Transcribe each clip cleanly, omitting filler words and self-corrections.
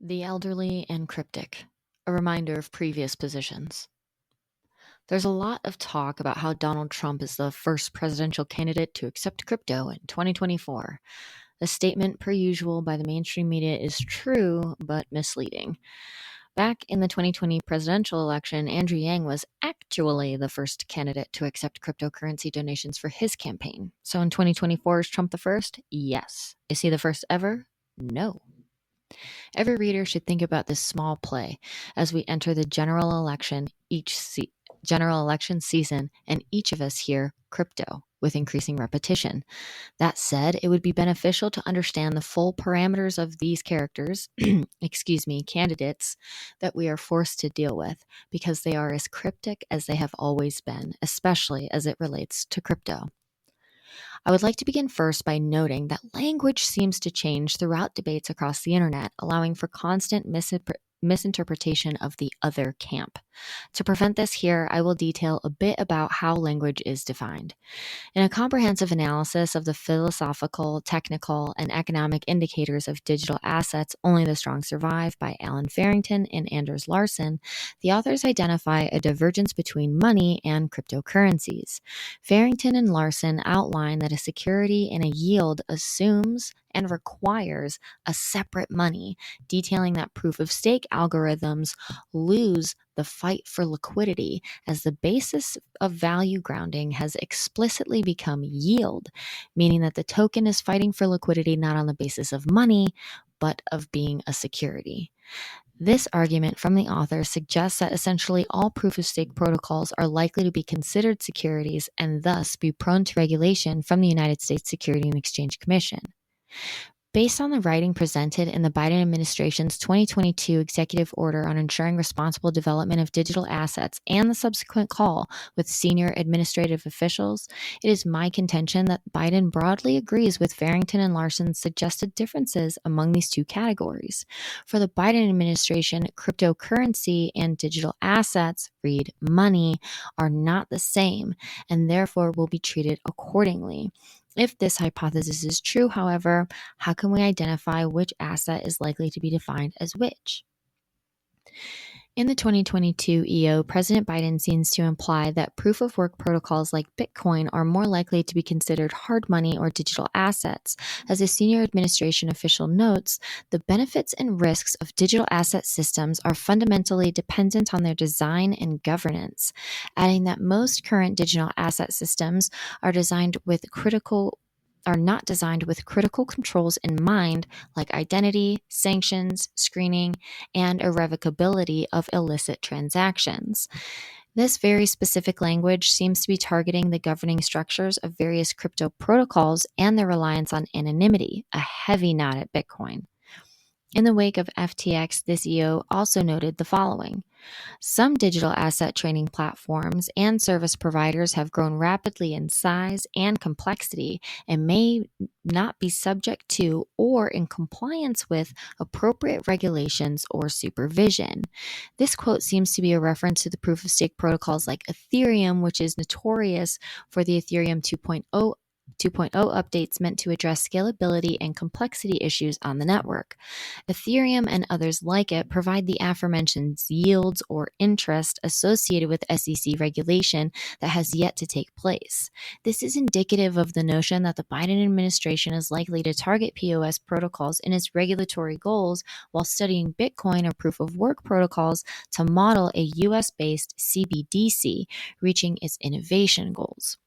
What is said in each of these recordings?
The Elderly and Cryptic, a reminder of previous positions. There's a lot of talk about how Donald Trump is the first presidential candidate to accept crypto in 2024. The statement, per usual, by the mainstream media is true, but misleading. Back in the 2020 presidential election, Andrew Yang was actually the first candidate to accept cryptocurrency donations for his campaign. So in 2024, is Trump the first? Yes. Is he the first ever? No. Every reader should think about this small play as we enter the general election season, and each of us hear crypto with increasing repetition. That said, it would be beneficial to understand the full parameters of these candidates that we are forced to deal with, because they are as cryptic as they have always been, especially as it relates to crypto. I would like to begin first by noting that language seems to change throughout debates across the internet, allowing for constant misinterpretation of the other camp. To prevent this here, I will detail a bit about how language is defined. In a comprehensive analysis of the philosophical, technical, and economic indicators of digital assets, Only the Strong Survive by Alan Farrington and Anders Larson, the authors identify a divergence between money and cryptocurrencies. Farrington and Larson outline that a security and a yield assumes and requires a separate money, detailing that proof-of-stake algorithms lose the fight for liquidity, as the basis of value grounding has explicitly become yield, meaning that the token is fighting for liquidity not on the basis of money, but of being a security. This argument from the author suggests that essentially all proof-of-stake protocols are likely to be considered securities and thus be prone to regulation from the United States Securities and Exchange Commission. Based on the writing presented in the Biden administration's 2022 executive order on ensuring responsible development of digital assets and the subsequent call with senior administrative officials, it is my contention that Biden broadly agrees with Farrington and Larson's suggested differences among these two categories. For the Biden administration, cryptocurrency and digital assets, read money, are not the same and therefore will be treated accordingly. If this hypothesis is true, however, how can we identify which asset is likely to be defined as which? In the 2022 EO, President Biden seems to imply that proof-of-work protocols like Bitcoin are more likely to be considered hard money or digital assets. As a senior administration official notes, the benefits and risks of digital asset systems are fundamentally dependent on their design and governance, adding that most current digital asset systems are not designed with critical controls in mind, like identity, sanctions, screening, and irrevocability of illicit transactions. This very specific language seems to be targeting the governing structures of various crypto protocols and their reliance on anonymity, a heavy nod at Bitcoin. In the wake of FTX, this EO also noted the following. Some digital asset trading platforms and service providers have grown rapidly in size and complexity and may not be subject to or in compliance with appropriate regulations or supervision. This quote seems to be a reference to the proof-of-stake protocols like Ethereum, which is notorious for the Ethereum 2.0 updates meant to address scalability and complexity issues on the network. Ethereum and others like it provide the aforementioned yields or interest associated with SEC regulation that has yet to take place. This is indicative of the notion that the Biden administration is likely to target POS protocols in its regulatory goals while studying Bitcoin or proof-of-work protocols to model a US-based CBDC, reaching its innovation goals.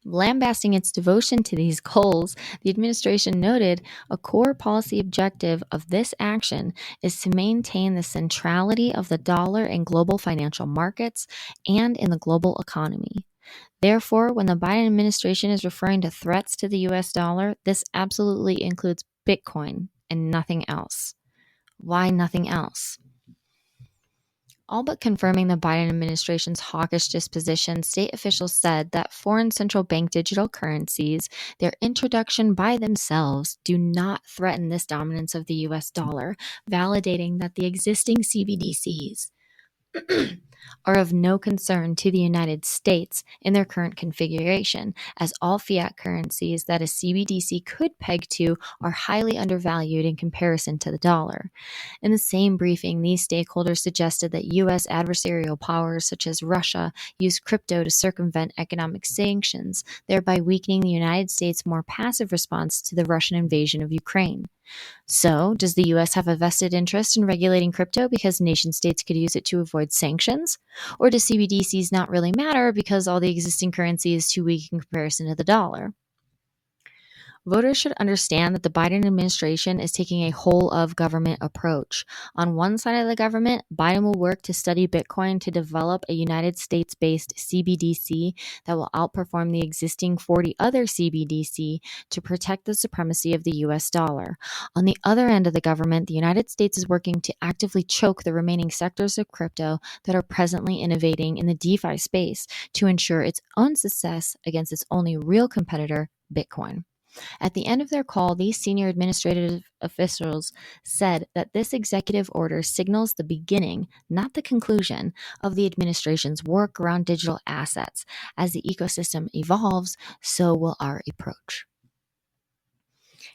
Lambasting its devotion to these goals, the administration noted a core policy objective of this action is to maintain the centrality of the dollar in global financial markets and in the global economy. Therefore, when the Biden administration is referring to threats to the US dollar, this absolutely includes Bitcoin and nothing else. Why nothing else? All but confirming the Biden administration's hawkish disposition, state officials said that foreign central bank digital currencies, their introduction by themselves, do not threaten this dominance of the US dollar, validating that the existing CBDCs are of no concern to the United States in their current configuration, as all fiat currencies that a CBDC could peg to are highly undervalued in comparison to the dollar. In the same briefing, these stakeholders suggested that U.S. adversarial powers such as Russia use crypto to circumvent economic sanctions, thereby weakening the United States' more passive response to the Russian invasion of Ukraine. So, does the US have a vested interest in regulating crypto because nation states could use it to avoid sanctions? Or do CBDCs not really matter because all the existing currency is too weak in comparison to the dollar? Voters should understand that the Biden administration is taking a whole of government approach. On one side of the government, Biden will work to study Bitcoin to develop a United States based CBDC that will outperform the existing 40 other CBDC to protect the supremacy of the US dollar. On the other end of the government, the United States is working to actively choke the remaining sectors of crypto that are presently innovating in the DeFi space to ensure its own success against its only real competitor, Bitcoin. At the end of their call, these senior administrative officials said that this executive order signals the beginning, not the conclusion, of the administration's work around digital assets. As the ecosystem evolves, so will our approach.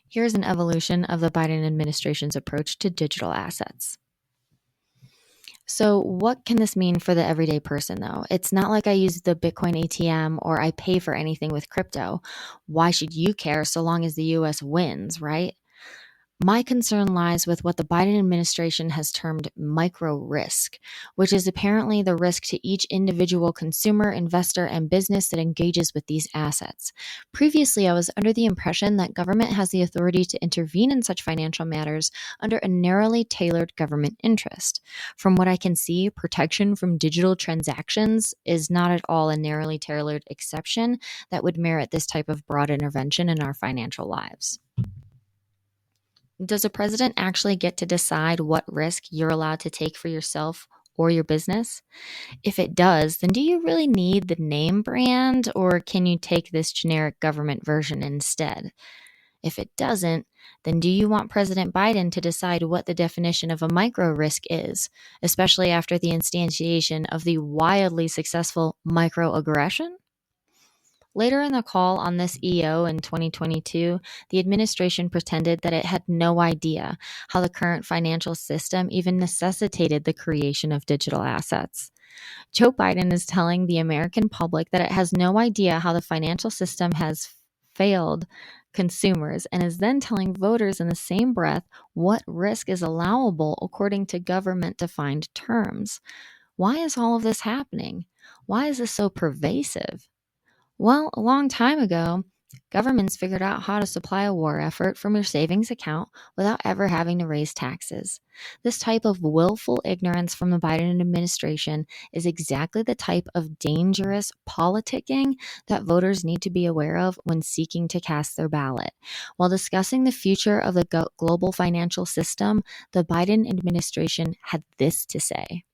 Here's an evolution of the Biden administration's approach to digital assets. So, what can this mean for the everyday person, though? It's not like I use the Bitcoin ATM or I pay for anything with crypto. Why should you care so long as the US wins, right? My concern lies with what the Biden administration has termed micro risk, which is apparently the risk to each individual consumer, investor, and business that engages with these assets. Previously, I was under the impression that government has the authority to intervene in such financial matters under a narrowly tailored government interest. From what I can see, protection from digital transactions is not at all a narrowly tailored exception that would merit this type of broad intervention in our financial lives. Does a president actually get to decide what risk you're allowed to take for yourself or your business? If it does, then do you really need the name brand, or can you take this generic government version instead? If it doesn't, then do you want President Biden to decide what the definition of a micro risk is, especially after the instantiation of the wildly successful microaggression? Later in the call on this EO in 2022, the administration pretended that it had no idea how the current financial system even necessitated the creation of digital assets. Joe Biden is telling the American public that it has no idea how the financial system has failed consumers and is then telling voters in the same breath what risk is allowable according to government defined terms. Why is all of this happening? Why is this so pervasive? Well, a long time ago, governments figured out how to supply a war effort from your savings account without ever having to raise taxes. This type of willful ignorance from the Biden administration is exactly the type of dangerous politicking that voters need to be aware of when seeking to cast their ballot. While discussing the future of the global financial system, the Biden administration had this to say.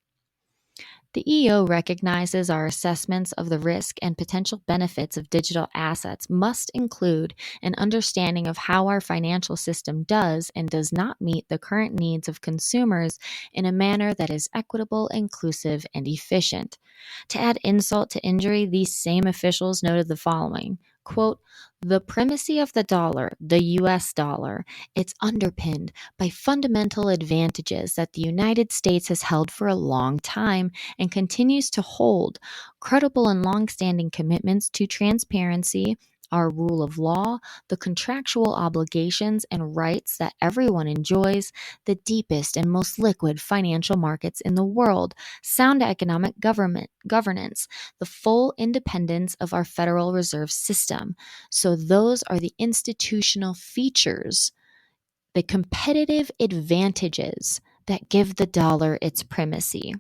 The EO recognizes our assessments of the risk and potential benefits of digital assets must include an understanding of how our financial system does and does not meet the current needs of consumers in a manner that is equitable, inclusive, and efficient. To add insult to injury, these same officials noted the following. Quote, the primacy of the dollar, the US dollar, it's underpinned by fundamental advantages that the United States has held for a long time and continues to hold: credible and long-standing commitments to transparency, our rule of law, the contractual obligations and rights that everyone enjoys, the deepest and most liquid financial markets in the world, sound economic governance, the full independence of our Federal Reserve System. So those are the institutional features, the competitive advantages that give the dollar its primacy.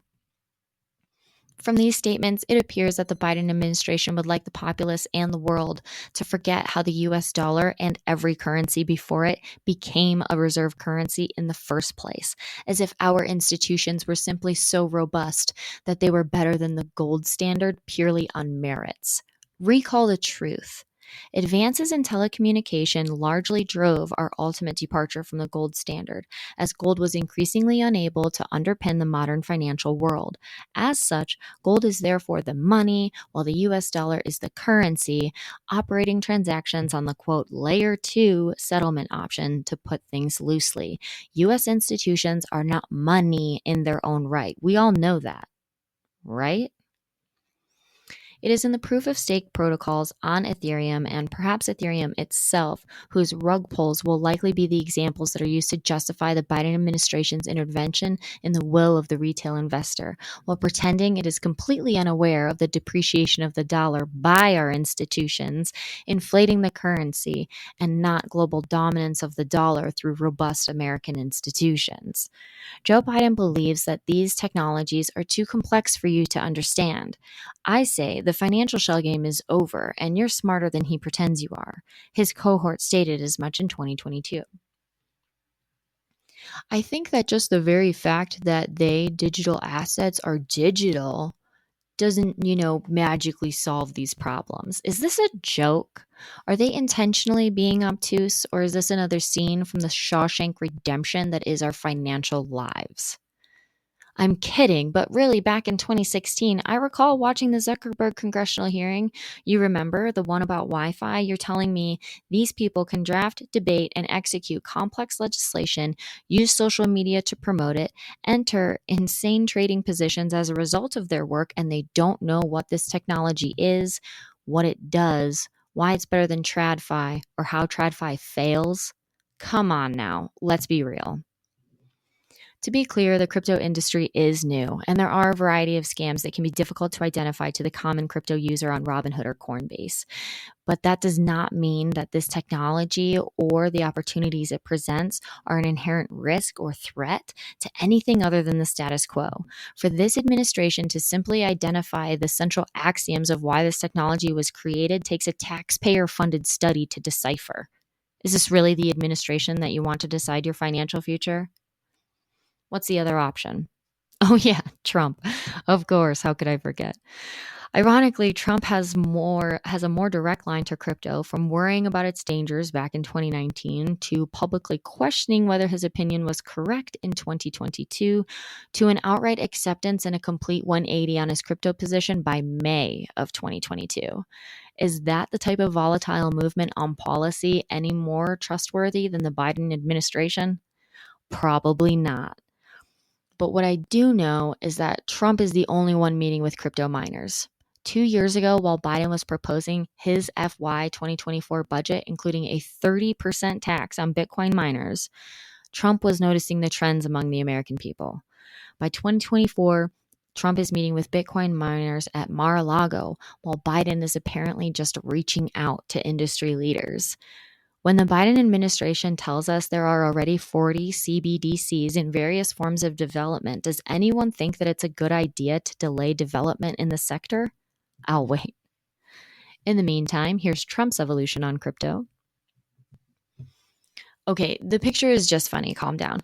From these statements, it appears that the Biden administration would like the populace and the world to forget how the US dollar and every currency before it became a reserve currency in the first place, as if our institutions were simply so robust that they were better than the gold standard purely on merits. Recall the truth. Advances in telecommunication largely drove our ultimate departure from the gold standard, as gold was increasingly unable to underpin the modern financial world. As such, gold is therefore the money, while the US dollar is the currency, operating transactions on the quote layer 2 settlement option. To put things loosely, US institutions are not money in their own right. We all know that, right? It is in the proof of stake protocols on Ethereum and perhaps Ethereum itself, whose rug pulls will likely be the examples that are used to justify the Biden administration's intervention in the will of the retail investor, while pretending it is completely unaware of the depreciation of the dollar by our institutions, inflating the currency, and not global dominance of the dollar through robust American institutions. Joe Biden believes that these technologies are too complex for you to understand. I say the financial shell game is over and you're smarter than he pretends you are. His cohort stated as much in 2022. I think that just the very fact that digital assets are digital doesn't, magically solve these problems. Is this a joke? Are they intentionally being obtuse, or is this another scene from the Shawshank Redemption that is our financial lives? I'm kidding, but really, back in 2016, I recall watching the Zuckerberg congressional hearing. You remember the one about Wi Fi? You're telling me these people can draft, debate, and execute complex legislation, use social media to promote it, enter insane trading positions as a result of their work, and they don't know what this technology is, what it does, why it's better than TradFi, or how TradFi fails? Come on now, let's be real. To be clear, the crypto industry is new, and there are a variety of scams that can be difficult to identify to the common crypto user on Robinhood or Coinbase. But that does not mean that this technology or the opportunities it presents are an inherent risk or threat to anything other than the status quo. For this administration to simply identify the central axioms of why this technology was created takes a taxpayer-funded study to decipher. Is this really the administration that you want to decide your financial future? What's the other option? Oh, yeah, Trump. Of course. How could I forget? Ironically, Trump has a more direct line to crypto, from worrying about its dangers back in 2019 to publicly questioning whether his opinion was correct in 2022 to an outright acceptance and a complete 180 on his crypto position by May of 2022. Is that the type of volatile movement on policy any more trustworthy than the Biden administration? Probably not. But what I do know is that Trump is the only one meeting with crypto miners. 2 years ago, while Biden was proposing his FY 2024 budget, including a 30% tax on Bitcoin miners, Trump was noticing the trends among the American people. By 2024, Trump is meeting with Bitcoin miners at Mar-a-Lago, while Biden is apparently just reaching out to industry leaders. When the Biden administration tells us there are already 40 CBDCs in various forms of development, does anyone think that it's a good idea to delay development in the sector? I'll wait. In the meantime, here's Trump's evolution on crypto. Okay, the picture is just funny. Calm down.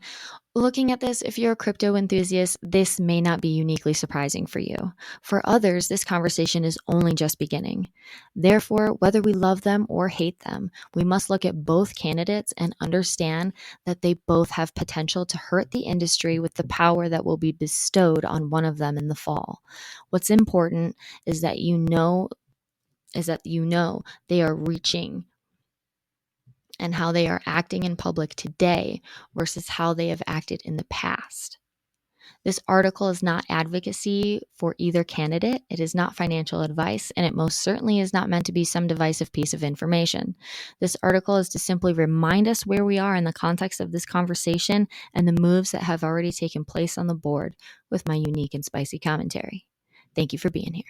Looking at this, if you're a crypto enthusiast, this may not be uniquely surprising for you. For others, this conversation is only just beginning. Therefore, whether we love them or hate them, we must look at both candidates and understand that they both have potential to hurt the industry with the power that will be bestowed on one of them in the fall. What's important is that you know they are reaching and how they are acting in public today versus how they have acted in the past. This article is not advocacy for either candidate. It is not financial advice, and it most certainly is not meant to be some divisive piece of information. This article is to simply remind us where we are in the context of this conversation and the moves that have already taken place on the board with my unique and spicy commentary. Thank you for being here.